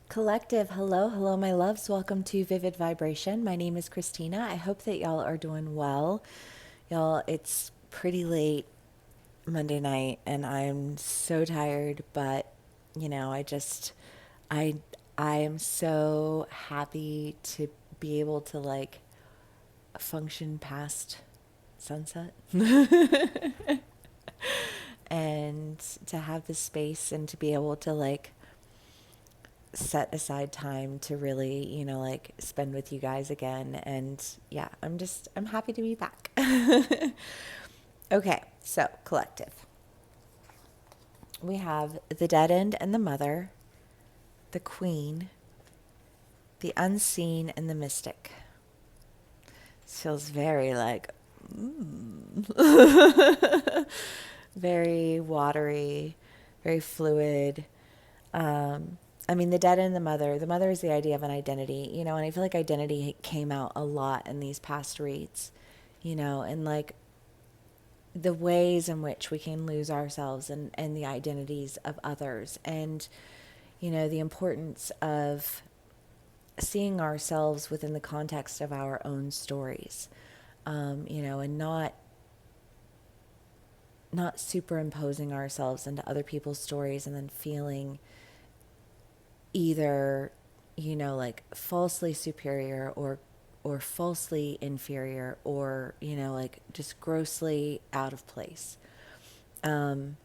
Collective, hello, my loves. Welcome to Vivid Vibration. My name is Christina. I hope that y'all are doing well. Y'all, it's pretty late Monday night and I'm so tired, but I just I I am so happy to be able to like function past sunset and to have the space and to be able to like set aside time to really, like spend with you guys again. And yeah, I'm happy to be back. Okay, so collective. We have the dead end and the mother, the queen, the unseen, and the mystic. This feels very like, very watery, very fluid. I mean, the dead and the mother. The mother is the idea of an identity, and I feel like identity came out a lot in these past reads, and like the ways in which we can lose ourselves and the identities of others. And, the importance of seeing ourselves within the context of our own stories, and not superimposing ourselves into other people's stories and then feeling either like falsely superior or falsely inferior or like just grossly out of place. um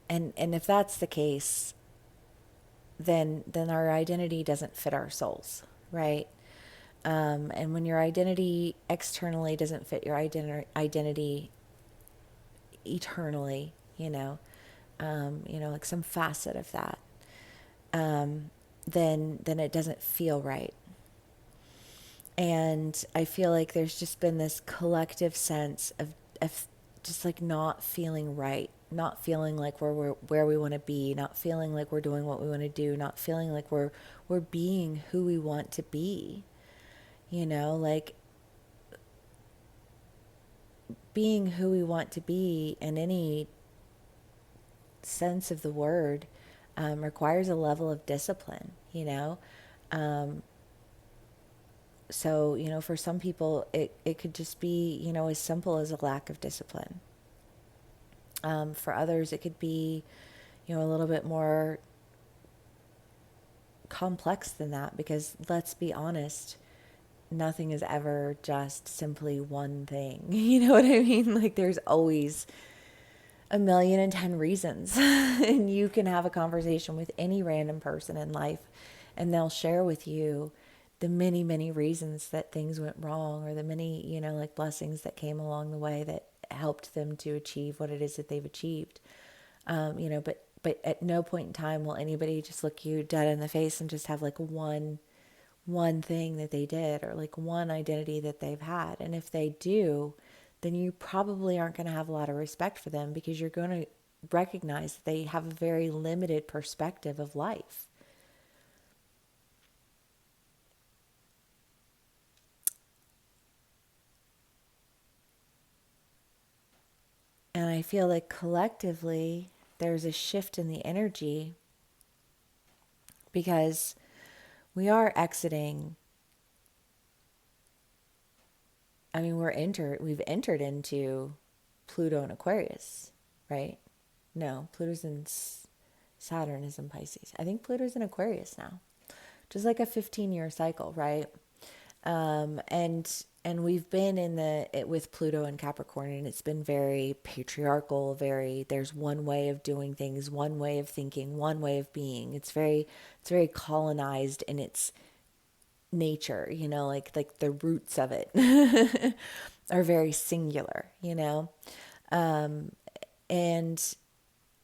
and if that's the case, then our identity doesn't fit our souls, right? And when your identity externally doesn't fit your identity eternally, like some facet of that, then it doesn't feel right. And I feel like there's just been this collective sense of just like not feeling right, not feeling like we're where we want to be, not feeling like we're doing what we want to do, not feeling like we're being who we want to be, like being who we want to be in any sense of the word requires a level of discipline, Um, so, for some people, it could just be, as simple as a lack of discipline. For others, it could be, a little bit more complex than that because let's be honest, nothing is ever just simply one thing. You know what I mean? Like there's always a million and 10 reasons. And you can have a conversation with any random person in life and they'll share with you the many, many reasons that things went wrong or the many, like blessings that came along the way that helped them to achieve what it is that they've achieved. But at no point in time will anybody just look you dead in the face and just have like one thing that they did or like one identity that they've had. And if they do, then you probably aren't going to have a lot of respect for them because you're going to recognize that they have a very limited perspective of life. And I feel like collectively there's a shift in the energy because we are exiting. I mean, we've entered into Pluto and Aquarius, right? No, Pluto's in Saturn is in Pisces. I think Pluto's in Aquarius now. Just like a 15-year cycle, right? And we've been in the it with Pluto and Capricorn, and it's been very patriarchal. Very there's one way of doing things, one way of thinking, one way of being. It's very colonized in its nature, like the roots of it are very singular, and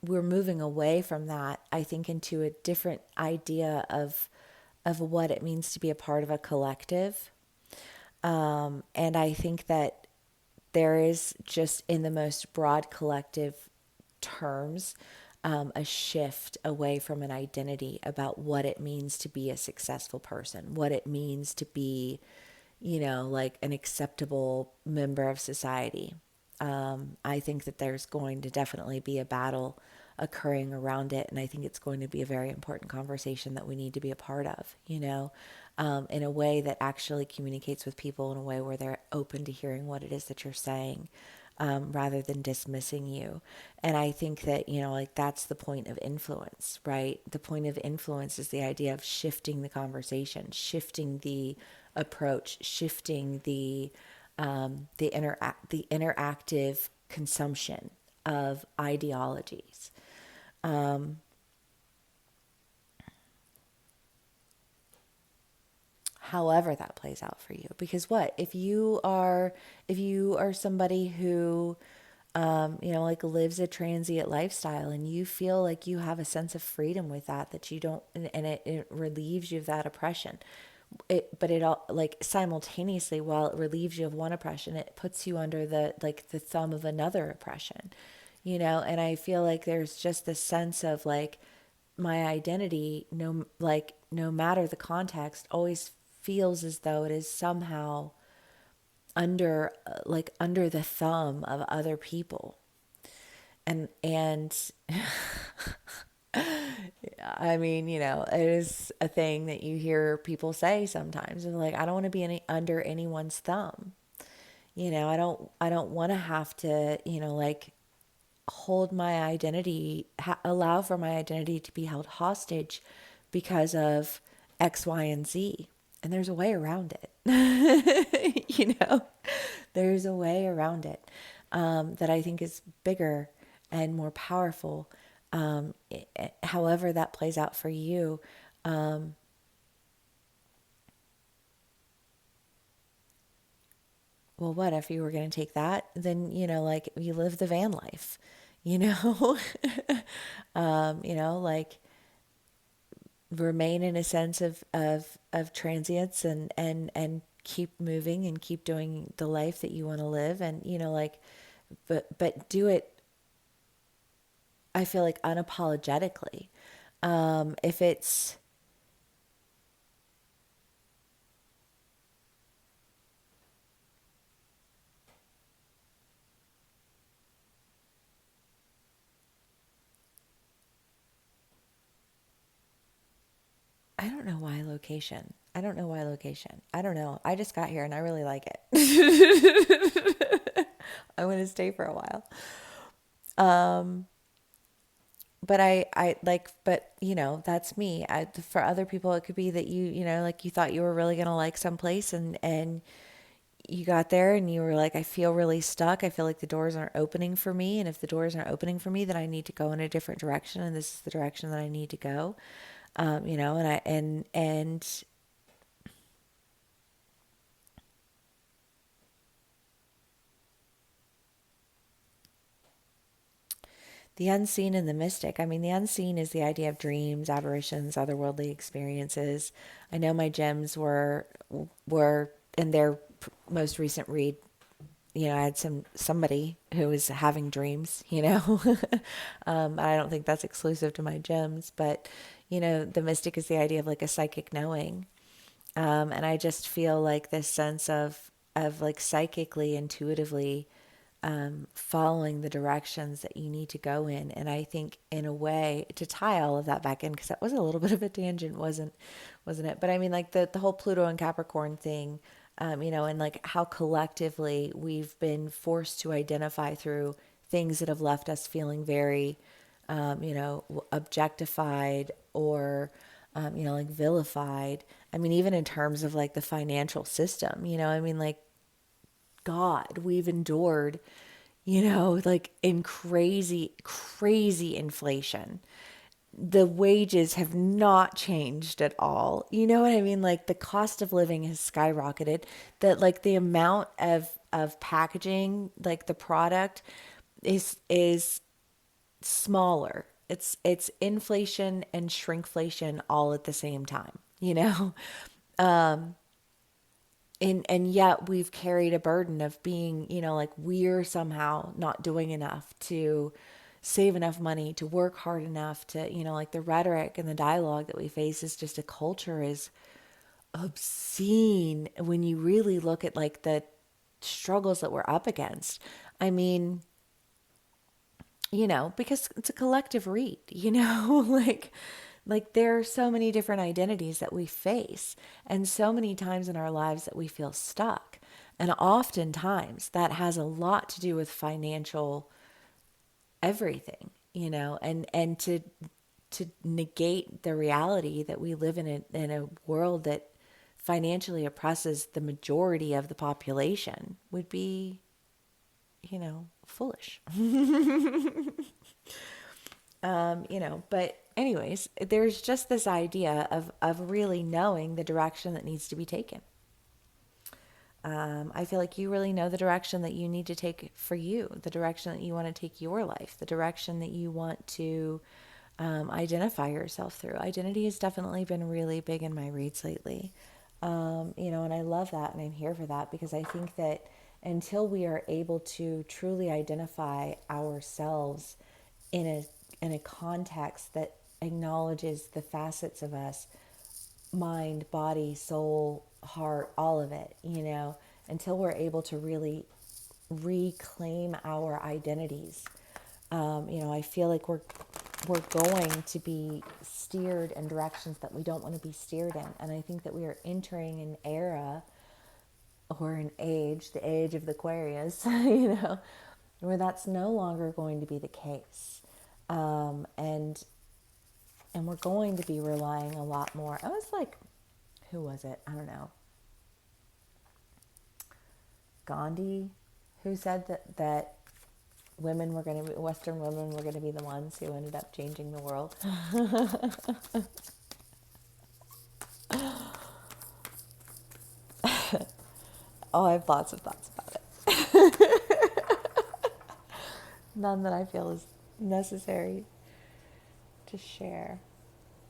we're moving away from that, I think, into a different idea of what it means to be a part of a collective. And I think that there is just in the most broad collective terms, a shift away from an identity about what it means to be a successful person, what it means to be, like an acceptable member of society. I think that there's going to definitely be a battle occurring around it. And I think it's going to be a very important conversation that we need to be a part of, in a way that actually communicates with people in a way where they're open to hearing what it is that you're saying, rather than dismissing you. And I think that, like that's the point of influence, right? The point of influence is the idea of shifting the conversation, shifting the approach, shifting the interactive consumption of ideologies. However that plays out for you, because what if you are somebody who like lives a transient lifestyle, and you feel like you have a sense of freedom with that you don't, and it relieves you of that oppression. But it all, like, simultaneously, while it relieves you of one oppression, it puts you under the thumb of another oppression, and I feel like there's just this sense of like my identity, no matter the context, always feels as though it is somehow under the thumb of other people. And I mean, it is a thing that you hear people say sometimes. They're like, I don't want to be under anyone's thumb. I don't want to have to, like, hold my identity, allow for my identity to be held hostage because of X, Y, and Z. And there's a way around it. There's a way around it, that I think is bigger and more powerful. However that plays out for you. Well, what if you were going to take that? Then, like, you live the van life, you know, like, remain in a sense of transience, and keep moving and keep doing the life that you want to live. And, like, but do it, I feel like, unapologetically. If it's, I don't know why location. I don't know why location. I don't know. I just got here and I really like it. I'm going to stay for a while. But that's me. For other people, it could be that like, you thought you were really going to like someplace, and you got there and you were like, I feel really stuck. I feel like the doors aren't opening for me. And if the doors aren't opening for me, then I need to go in a different direction. And this is the direction that I need to go. And the unseen and the mystic. I mean, the unseen is the idea of dreams, apparitions, otherworldly experiences. I know my gems were in their most recent read. I had somebody who was having dreams. I don't think that's exclusive to my gems, but the mystic is the idea of like a psychic knowing. And I just feel like this sense of like psychically, intuitively, following the directions that you need to go in. And I think, in a way, to tie all of that back in, because that was a little bit of a tangent, wasn't it? But I mean, like, the whole Pluto and Capricorn thing, and like how collectively we've been forced to identify through things that have left us feeling very, objectified, or, like, vilified. I mean, even in terms of like the financial system, I mean, like, God, we've endured, like, in crazy, crazy inflation. The wages have not changed at all. You know what I mean? Like, the cost of living has skyrocketed. That, like, the amount of packaging, like the product, is smaller. It's inflation and shrinkflation all at the same time, and yet we've carried a burden of being, like, we're somehow not doing enough to save enough money, to work hard enough to, like, the rhetoric and the dialogue that we face is just, a culture is obscene when you really look at, like, the struggles that we're up against. I mean, because it's a collective read, like there are so many different identities that we face and so many times in our lives that we feel stuck. And oftentimes that has a lot to do with financial everything, and to negate the reality that we live in a world that financially oppresses the majority of the population would be, foolish. But anyways, there's just this idea of really knowing the direction that needs to be taken. I feel like you really know the direction that you need to take for you, the direction that you want to take your life, the direction that you want to identify yourself through. Identity has definitely been really big in my reads lately. And I love that and I'm here for that because I think that until we are able to truly identify ourselves in a context that acknowledges the facets of us, mind, body, soul, heart, all of it, until we're able to really reclaim our identities. I feel like we're going to be steered in directions that we don't want to be steered in. And I think that we are entering an era or an age, the age of the Aquarius, where that's no longer going to be the case. And we're going to be relying a lot more. I was like, who was it? I don't know. Gandhi, who said that Western women were going to be the ones who ended up changing the world. Oh, I have lots of thoughts about it. None that I feel is necessary to share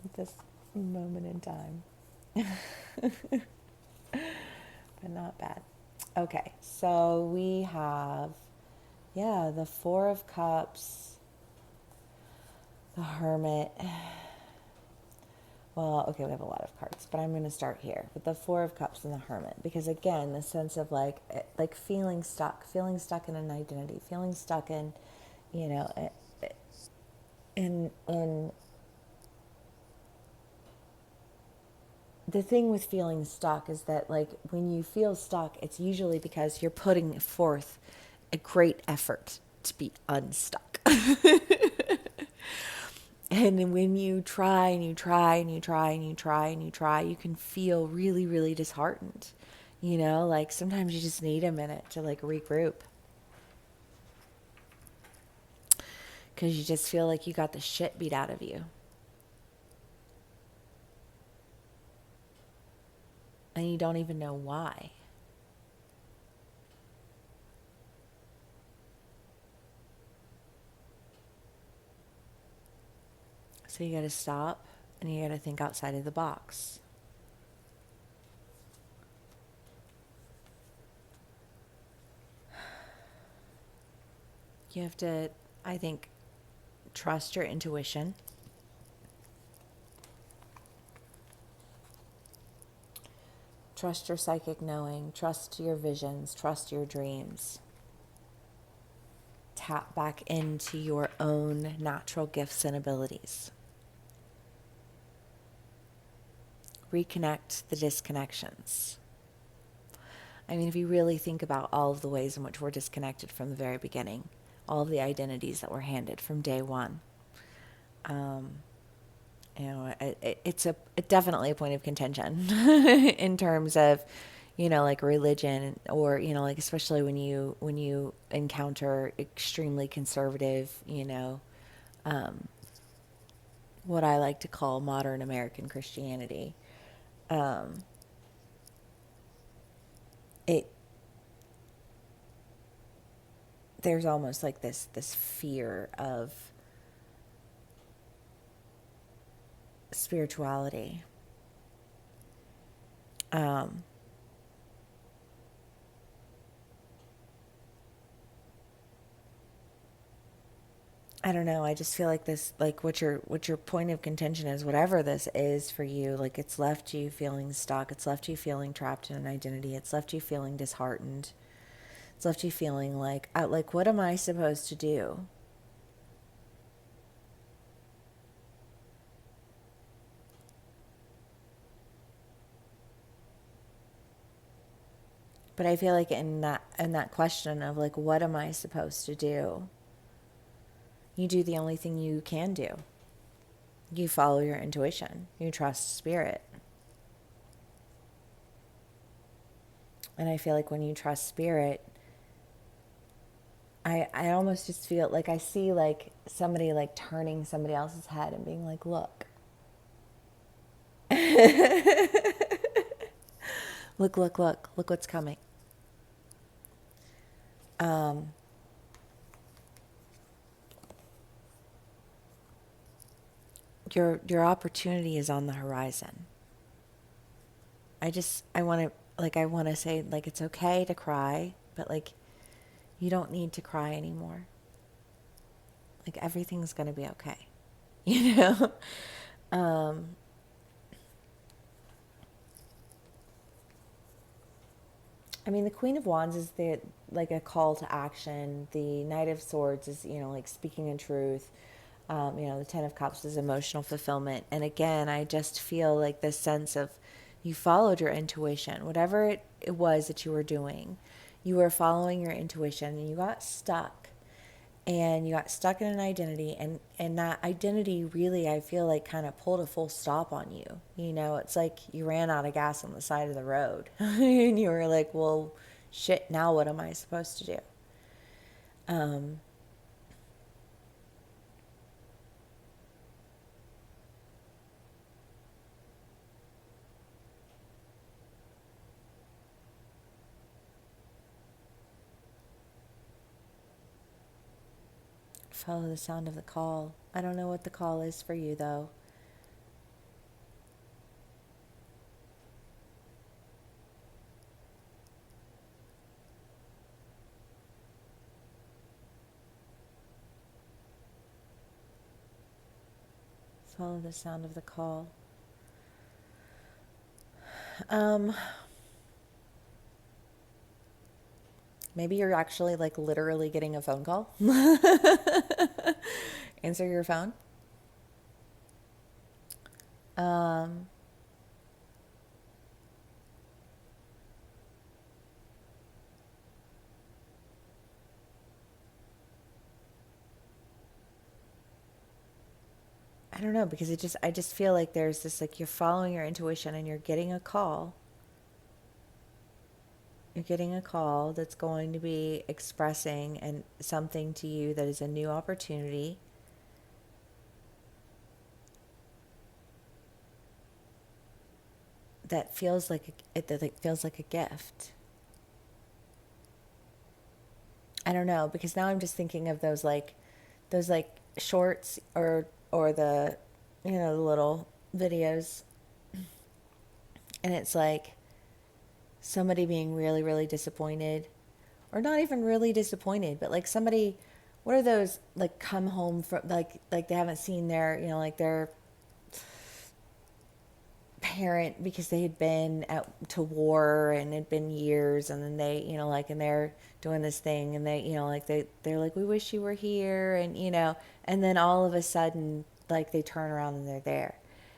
at this moment in time. But not bad. Okay, so we have, the Four of Cups, the Hermit. Well, okay, we have a lot of cards, but I'm going to start here with the Four of Cups and the Hermit because again, the sense of like feeling stuck in an identity, feeling stuck in, you know, in the thing with feeling stuck is that like when you feel stuck, it's usually because you're putting forth a great effort to be unstuck. And when you try and you try and you try and you try and you try, you can feel really, really disheartened. Like sometimes you just need a minute to like regroup because you just feel like you got the shit beat out of you. And you don't even know why. So you got to stop and you got to think outside of the box. You have to, I think, trust your intuition. Trust your psychic knowing, trust your visions, trust your dreams. Tap back into your own natural gifts and abilities. Reconnect the disconnections. I mean, if you really think about all of the ways in which we're disconnected from the very beginning, all of the identities that were handed from day one, it's definitely a point of contention in terms of, like religion or, like especially when you encounter extremely conservative, what I like to call modern American Christianity. It There's almost like this fear of spirituality. I don't know. I just feel like this, like what your point of contention is, whatever this is for you, like it's left you feeling stuck. It's left you feeling trapped in an identity. It's left you feeling disheartened. It's left you feeling like what am I supposed to do? But I feel like in that question of like, what am I supposed to do? You do the only thing you can do. You follow your intuition. You trust spirit. And I feel like when you trust spirit, I almost just feel like I see like somebody like turning somebody else's head and being like, look, look what's coming. Your opportunity is on the horizon. I want to say like it's okay to cry, but like you don't need to cry anymore. Like everything's going to be okay. You know? I mean, the Queen of Wands is the like a call to action. The Knight of Swords is, like speaking in truth. The Ten of Cups is emotional fulfillment. And again, I just feel like this sense of you followed your intuition, whatever it was that you were doing. You were following your intuition and you got stuck. And you got stuck in an identity, and that identity really, I feel like, kind of pulled a full stop on you. It's like you ran out of gas on the side of the road and you were like, well, shit, now what am I supposed to do? Follow the sound of the call. I don't know what the call is for you, though. Follow the sound of the call. Um, Maybe you're actually like literally getting a phone call. Answer your phone. Um, I don't know, because I just feel like there's this, like, you're following your intuition and you're getting a call. You're getting a call that's going to be expressing and something to you that is a new opportunity that feels like that feels like a gift. I don't know, because now I'm just thinking of those shorts or the the little videos, and it's like somebody being really, really disappointed, or not even really disappointed, but like somebody, what are those, like, come home from, like they haven't seen their, like their parent because they had been to war and it'd been years, and then they, like, and they're doing this thing, and they, like they're like, we wish you were here, and and then all of a sudden, like, they turn around and they're there,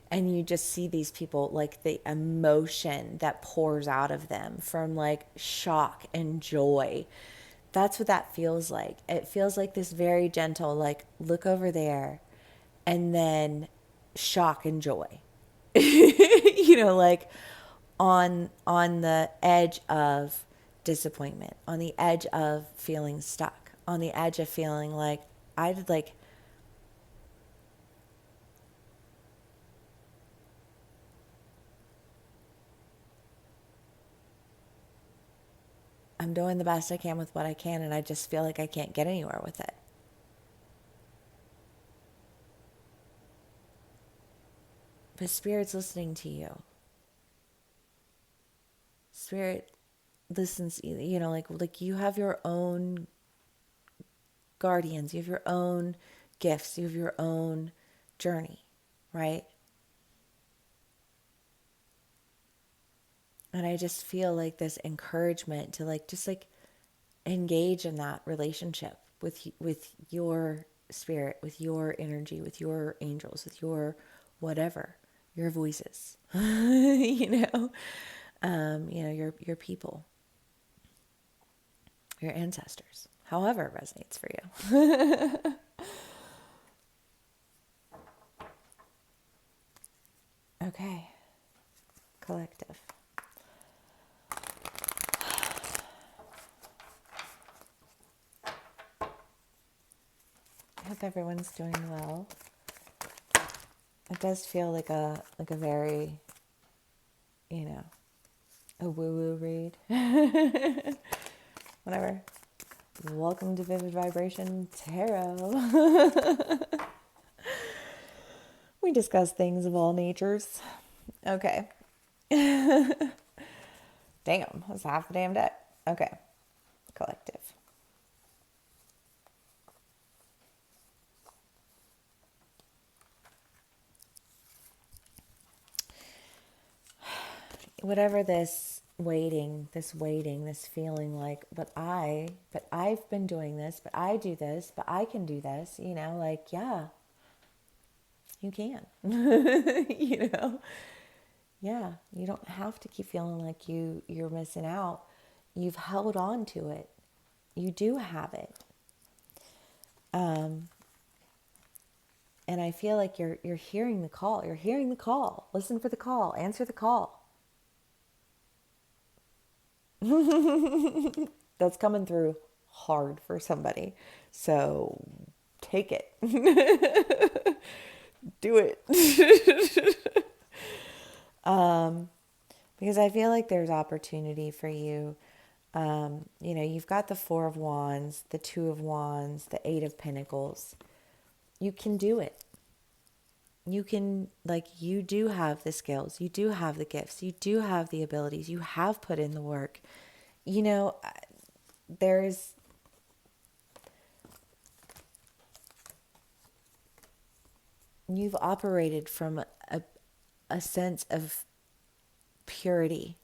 and you just see these people, like, the emotion that pours out of them from like shock and joy. That's what that feels like. It feels like this very gentle, like, look over there, and then shock and joy. Like, on the edge of disappointment, on the edge of feeling stuck, on the edge of feeling like I did, like, I'm doing the best I can with what I can, and I just feel like I can't get anywhere with it. But Spirit's listening to you. Spirit listens, like you have your own guardians, you have your own gifts, you have your own journey, right? And I just feel like this encouragement to, like, just like engage in that relationship with your spirit, with your energy, with your angels, with your whatever, your voices, your people. your ancestors, however it resonates for you. Okay, collective. I hope everyone's doing well. It does feel like a very, a woo-woo read. Whatever. Welcome to Vivid Vibration Tarot. We discuss things of all natures. Okay. Damn, that's half the damn deck. Okay. Collective. Whatever this waiting, this feeling like, but I've been doing this, but I do this, but I can do this, like, yeah, you can. Yeah, you don't have to keep feeling like you're missing out. You've held on to it. You do have it. And I feel like you're hearing the call. You're hearing the call. Listen for the call. Answer the call. That's coming through hard for somebody. So take it. Do it. Because I feel like there's opportunity for you. You've got the Four of Wands, the Two of Wands, the Eight of Pentacles. You can do it. You can, you do have the skills. You do have the gifts. You do have the abilities. You have put in the work. There's you've operated from a sense of purity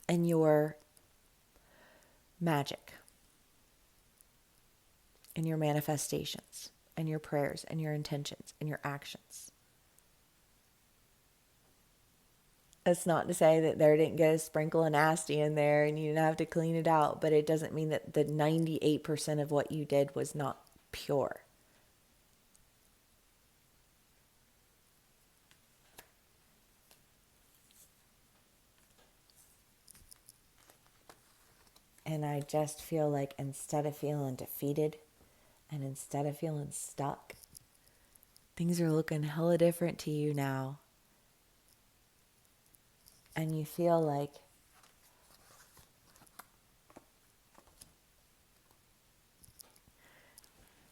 and your magic and your manifestations and your prayers and your intentions and your actions. That's not to say that there didn't get a sprinkle of nasty in there and you didn't have to clean it out, but it doesn't mean that the 98% of what you did was not pure. And I just feel like instead of feeling defeated and instead of feeling stuck, things are looking hella different to you now. And you feel like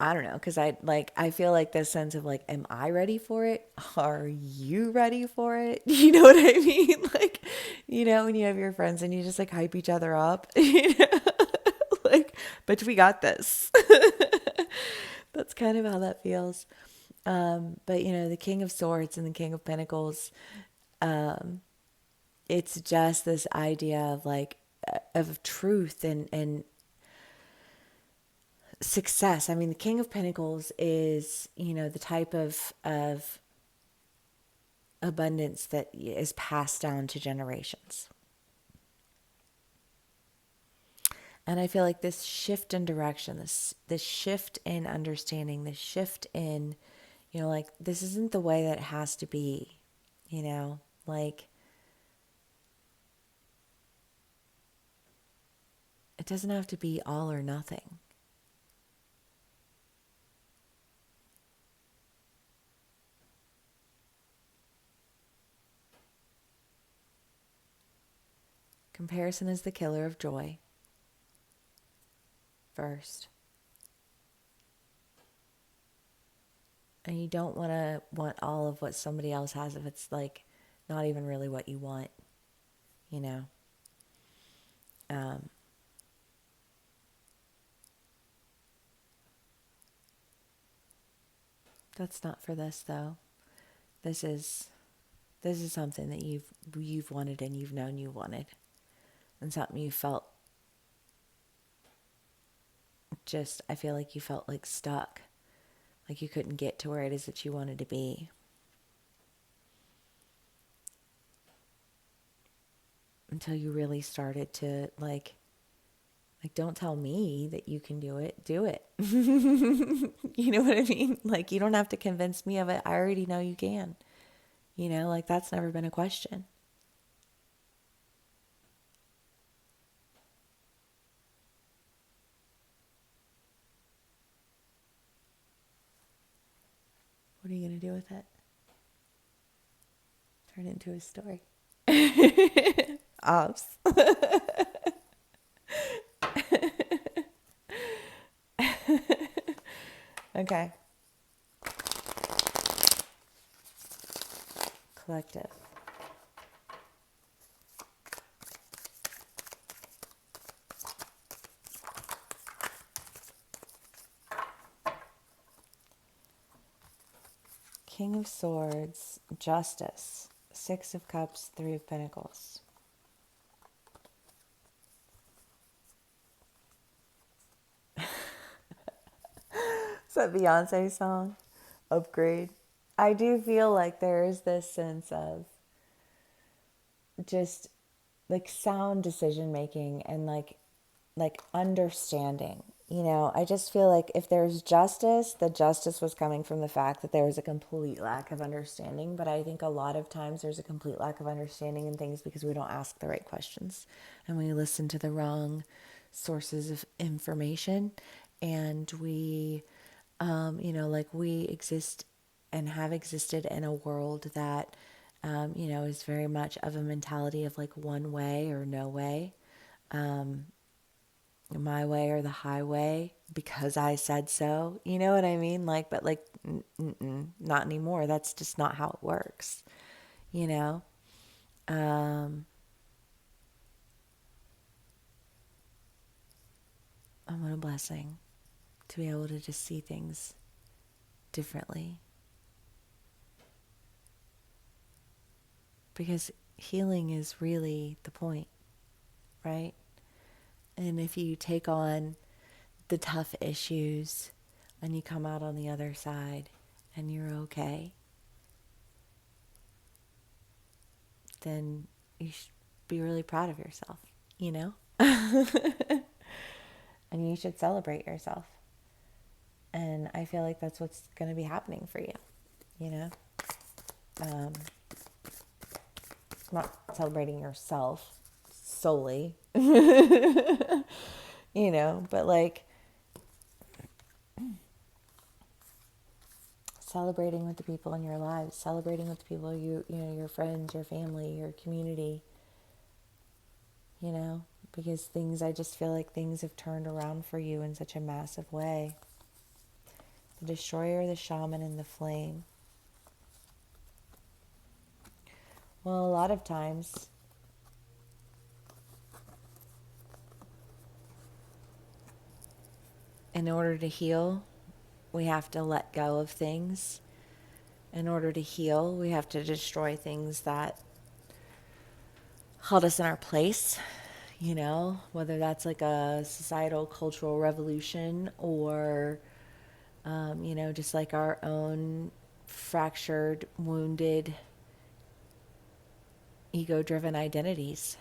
I don't know, because I feel like this sense of like, am I ready for it? Are you ready for it? You know what I mean? When you have your friends and you just hype each other up, but we got this. That's kind of how that feels. But the King of Swords and the King of Pentacles, it's just this idea of truth and success. I mean, the King of Pentacles is, the type of abundance that is passed down to generations. And I feel like this shift in direction, this shift in understanding, this shift in, this isn't the way that it has to be, it doesn't have to be all or nothing. Comparison is the killer of joy. First. And you don't want all of what somebody else has if it's not even really what you want, That's not for this though. This is something that you've wanted and you've known you wanted. And something you felt I feel like you felt stuck. Like you couldn't get to where it is that you wanted to be. Until you really started to Like, don't tell me that you can do it. Do it. You know what I mean? Like, you don't have to convince me of it. I already know you can. You know, like, that's never been a question. What are you going to do with it? Turn it into a story. Ops. Okay. Collective. King of Swords, Justice, Six of Cups, Three of Pentacles. Is that Beyonce song? Upgrade. I do feel like there is this sense of just like sound decision making and like understanding. You know, I just feel like if there's justice, the justice was coming from the fact that there was a complete lack of understanding. But I think a lot of times there's a complete lack of understanding in things because we don't ask the right questions and we listen to the wrong sources of information. And we, you know, like we exist and have existed in a world that, you know, is very much of a mentality of like one way or no way. My way or the highway because I said so. You know what I mean? Like, but like, not anymore. That's just not how it works. You know? And what a blessing to be able to just see things differently. Because healing is really the point, right? And if you take on the tough issues and you come out on the other side and you're okay, then you should be really proud of yourself, you know? And you should celebrate yourself. And I feel like that's what's going to be happening for you, you know? Um, not celebrating yourself solely, you know, but like celebrating with the people in your lives, celebrating with the people you know, your friends, your family, your community, you know, because I just feel like things have turned around for you in such a massive way. The Destroyer, the Shaman, and the Flame. Well, a lot of times, in order to heal, we have to let go of things. In order to heal, we have to destroy things that held us in our place, you know, whether that's like a societal cultural revolution or, you know, just like our own fractured, wounded, ego-driven identities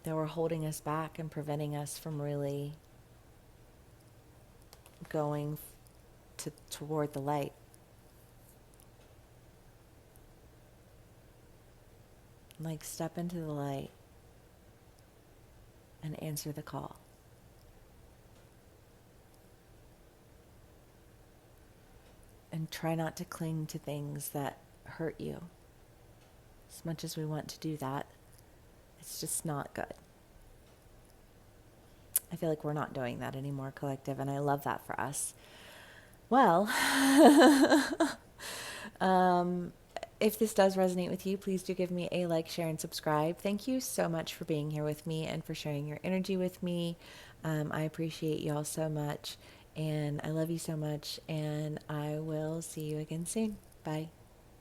that were holding us back and preventing us from really going toward the light. Like, step into the light and answer the call. And try not to cling to things that hurt you. As much as we want to do that, it's just not good. I feel like we're not doing that anymore, collective, and I love that for us. Well, if this does resonate with you, please do give me a like, share, and subscribe. Thank you so much for being here with me and for sharing your energy with me. I appreciate you all so much, and I love you so much, and I will see you again soon. Bye.